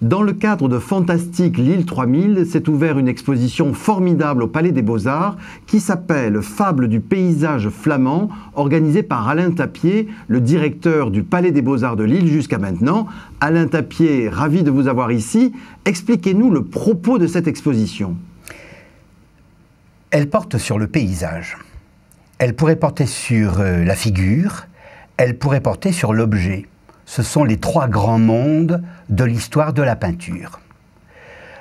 Dans le cadre de Fantastique Lille 3000, s'est ouverte une exposition formidable au Palais des Beaux-Arts qui s'appelle Fables du paysage flamand, organisée par Alain Tapier, le directeur du Palais des Beaux-Arts de Lille jusqu'à maintenant. Alain Tapier, ravi de vous avoir ici. Expliquez-nous le propos de cette exposition. Elle porte sur le paysage. Elle pourrait porter sur la figure, elle pourrait porter sur l'objet. Ce sont les trois grands mondes de l'histoire de la peinture.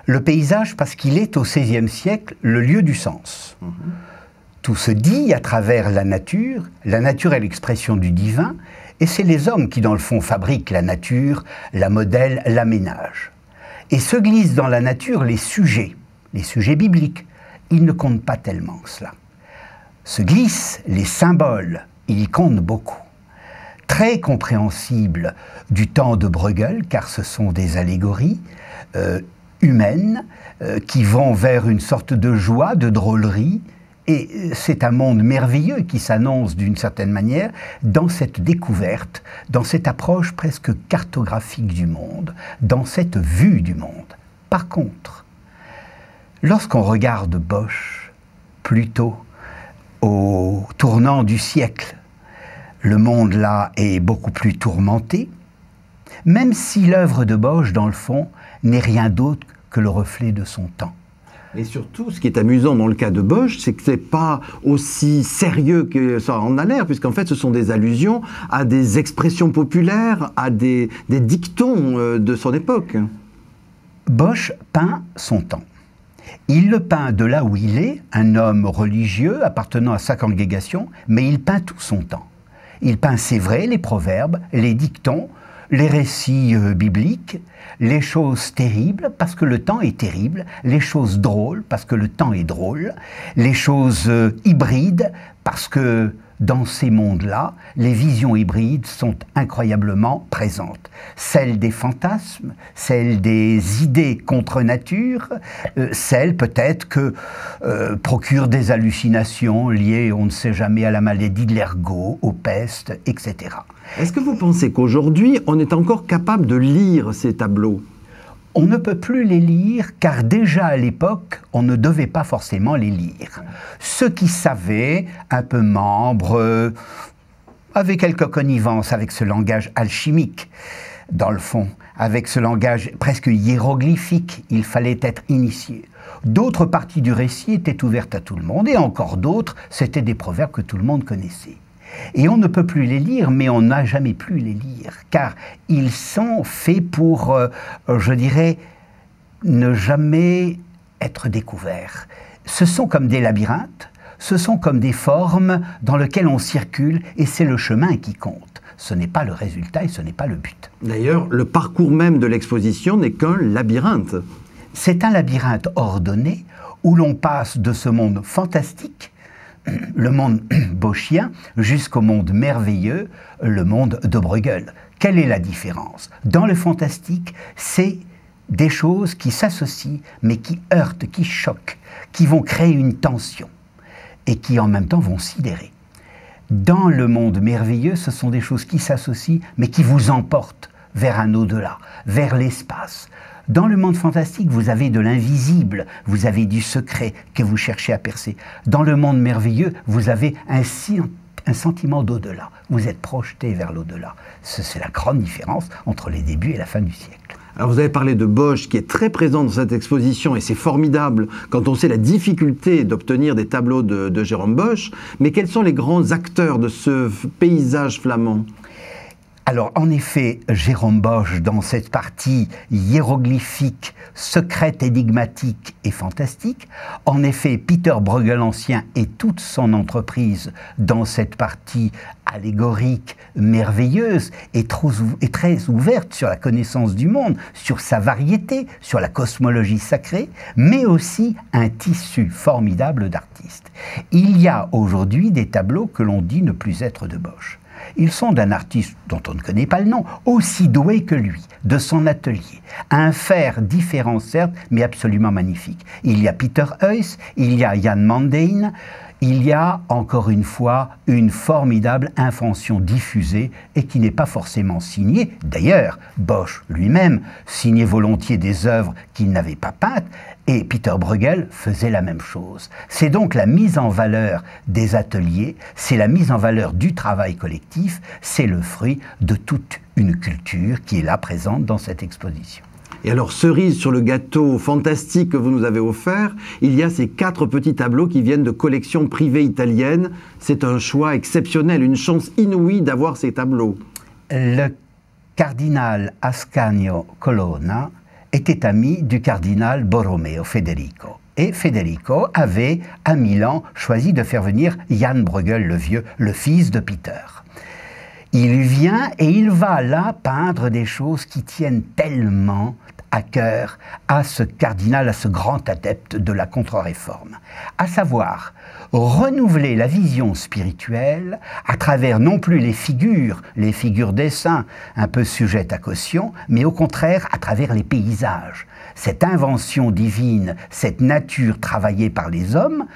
Le paysage, parce qu'il est au XVIe siècle le lieu du sens. Tout se dit à travers la nature est l'expression du divin, et c'est les hommes qui, dans le fond, fabriquent la nature, la modèlent, l'aménagent. Et se glissent dans la nature les sujets bibliques. Ils ne comptent pas tellement cela. Se glissent les symboles, ils y comptent beaucoup. Très compréhensibles du temps de Bruegel, car ce sont des allégories humaines qui vont vers une sorte de joie, de drôlerie, et c'est un monde merveilleux qui s'annonce d'une certaine manière dans cette découverte, dans cette approche presque cartographique du monde, dans cette vue du monde. Par contre, lorsqu'on regarde Bosch, plutôt au tournant du siècle, le monde là est beaucoup plus tourmenté, même si l'œuvre de Bosch, dans le fond, n'est rien d'autre que le reflet de son temps. Et surtout, ce qui est amusant dans le cas de Bosch, c'est que ce n'est pas aussi sérieux que ça en a l'air, puisqu'en fait, ce sont des allusions à des expressions populaires, à des dictons de son époque. Bosch peint son temps. Il le peint de là où il est, un homme religieux appartenant à sa congrégation, mais il peint tout son temps. Il peint, c'est vrai, les proverbes, les dictons, les récits bibliques, les choses terribles, parce que le temps est terrible, les choses drôles, parce que le temps est drôle, les choses hybrides, parce que dans ces mondes-là, les visions hybrides sont incroyablement présentes. Celles des fantasmes, celles des idées contre nature, celles peut-être que procurent des hallucinations liées, on ne sait jamais, à la maladie de l'ergot, aux pestes, etc. Est-ce que vous pensez qu'aujourd'hui, on est encore capable de lire ces tableaux ? On ne peut plus les lire, car déjà à l'époque, on ne devait pas forcément les lire. Ceux qui savaient, un peu membres, avaient quelque connivence avec ce langage alchimique, dans le fond, avec ce langage presque hiéroglyphique, il fallait être initié. D'autres parties du récit étaient ouvertes à tout le monde, et encore d'autres, c'étaient des proverbes que tout le monde connaissait. Et on ne peut plus les lire, mais on n'a jamais pu les lire, car ils sont faits pour, je dirais, ne jamais être découverts. Ce sont comme des labyrinthes, ce sont comme des formes dans lesquelles on circule, et c'est le chemin qui compte. Ce n'est pas le résultat et ce n'est pas le but. D'ailleurs, le parcours même de l'exposition n'est qu'un labyrinthe. C'est un labyrinthe ordonné où l'on passe de ce monde fantastique, le monde boschien, jusqu'au monde merveilleux, le monde de Bruegel. Quelle est la différence? Dans le fantastique, c'est des choses qui s'associent, mais qui heurtent, qui choquent, qui vont créer une tension, et qui en même temps vont sidérer. Dans le monde merveilleux, ce sont des choses qui s'associent, mais qui vous emportent vers un au-delà, vers l'espace. Dans le monde fantastique, vous avez de l'invisible, vous avez du secret que vous cherchez à percer. Dans le monde merveilleux, vous avez un sentiment d'au-delà. Vous êtes projeté vers l'au-delà. C'est la grande différence entre les débuts et la fin du siècle. Alors vous avez parlé de Bosch qui est très présent dans cette exposition et c'est formidable quand on sait la difficulté d'obtenir des tableaux de Jérôme Bosch. Mais quels sont les grands acteurs de ce paysage flamand ? Alors, en effet, Jérôme Bosch, dans cette partie hiéroglyphique, secrète, énigmatique et fantastique, en effet, Peter Bruegel Ancien et toute son entreprise dans cette partie allégorique, merveilleuse et très ouverte sur la connaissance du monde, sur sa variété, sur la cosmologie sacrée, mais aussi un tissu formidable d'artistes. Il y a aujourd'hui des tableaux que l'on dit ne plus être de Bosch. Ils sont d'un artiste dont on ne connaît pas le nom, aussi doué que lui, de son atelier. Un faire différent certes, mais absolument magnifique. Il y a Peter Heuss, il y a Jan Mandijn, il y a encore une fois une formidable invention diffusée et qui n'est pas forcément signée. D'ailleurs, Bosch lui-même signait volontiers des œuvres qu'il n'avait pas peintes et Peter Bruegel faisait la même chose. C'est donc la mise en valeur des ateliers, c'est la mise en valeur du travail collectif, c'est le fruit de toute une culture qui est là présente dans cette exposition. Et alors, cerise sur le gâteau fantastique que vous nous avez offert, il y a ces 4 petits tableaux qui viennent de collections privées italiennes. C'est un choix exceptionnel, une chance inouïe d'avoir ces tableaux. Le cardinal Ascanio Colonna était ami du cardinal Borromeo Federico. Et Federico avait, à Milan, choisi de faire venir Jan Bruegel le Vieux, le fils de Peter. Il vient et il va là peindre des choses qui tiennent tellement à cœur à ce cardinal, à ce grand adepte de la contre-réforme. À savoir, renouveler la vision spirituelle à travers non plus les figures des saints, un peu sujettes à caution, mais au contraire à travers les paysages. Cette invention divine, cette nature travaillée par les hommes,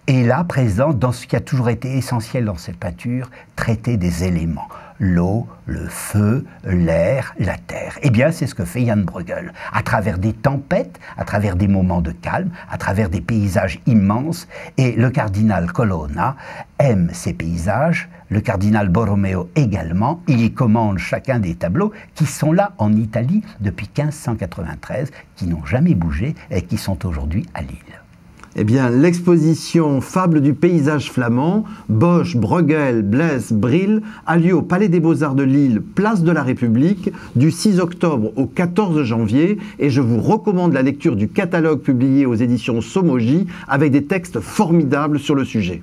est là présente dans ce qui a toujours été essentiel dans cette peinture, traiter des éléments. L'eau, le feu, l'air, la terre. Eh bien, c'est ce que fait Jan Bruegel. À travers des tempêtes, à travers des moments de calme, à travers des paysages immenses. Et le cardinal Colonna aime ces paysages, le cardinal Borromeo également. Il y commande chacun des tableaux qui sont là en Italie depuis 1593, qui n'ont jamais bougé et qui sont aujourd'hui à Lille. Eh bien, l'exposition Fables du paysage flamand, Bosch, Bruegel, Blaise, Brill, a lieu au Palais des Beaux-Arts de Lille, place de la République, du 6 octobre au 14 janvier. Et je vous recommande la lecture du catalogue publié aux éditions Somogy avec des textes formidables sur le sujet.